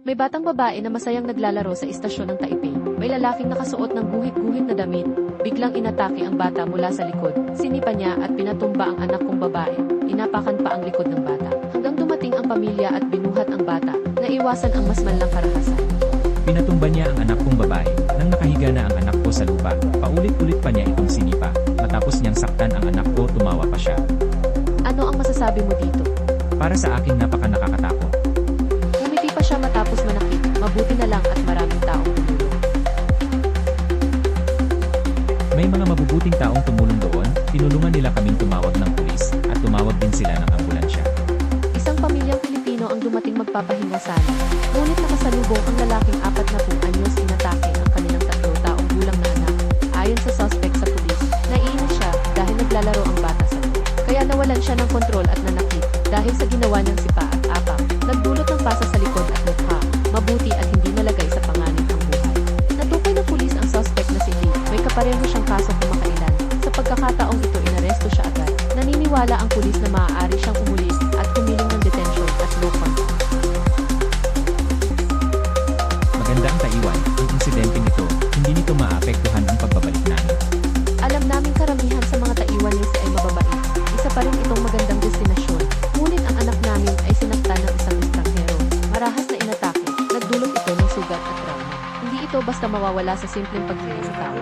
May batang babae na masayang naglalaro sa istasyon ng Taipei. May lalaking nakasuot ng guhit-guhit na damit. Biglang inatake ang bata mula sa likod. Sinipa niya at pinatumba ang anak kong babae. Inapakan pa ang likod ng bata. Hanggang dumating ang pamilya at binuhat ang bata. Naiwasan ang mas manlang karahasan. Pinatumba niya ang anak kong babae. Nang nakahiga na ang anak ko sa lupa, paulit-ulit pa niya itong sinipa. Matapos niyang saktan ang anak ko, tumawa pa siya. Ano ang masasabi mo dito? Para sa akin napaka nakakatakot. Umiti pa siya matapos manakit. Mabuti na lang at maraming taong tumulong. May mga mabubuting taong tumulong doon, tinulungan nila kaming tumawag ng pulis, at tumawag din sila ng ambulansya. Isang pamilyang Pilipino ang dumating magpapahinga sana. Ngunit nakasalubong ang lalaking 40 anyos inatake ang kanilang 3 taong gulang na anak. Ayon sa suspect sa pulis, naiinis siya dahil naglalaro ang bata sa loob. Kaya nawalan siya ng kontrol at nanakit dahil sa ginawa niyang sipa at apak. Nagdulot ng pasa sa likod at mukha. Mabuti at hindi nalagay sa panganib ang buhay. Natukoy ng pulis ang suspect na si Lee. May kapareho siyang kaso kumakailan. Sa pagkakataong ito inaresto siya agad. Naniniwala ang pulis na maaari siyang umulit at humiling ng detention at low contact. Maganda ang Taiwan, ang insidenteng ito, hindi nito maapektuhan ang pagbabalik namin. Alam namin karamihan sa mga Taiwanese ay mababait. Isa pa rin itong magandang destinasyon. Ngunit ang anak namin ay sinaktan ng isang estranghero. Marahas na inatake, nagdulot ito ng sugat at trauma. Hindi ito basta mawawala sa simpleng paghingi sa tao.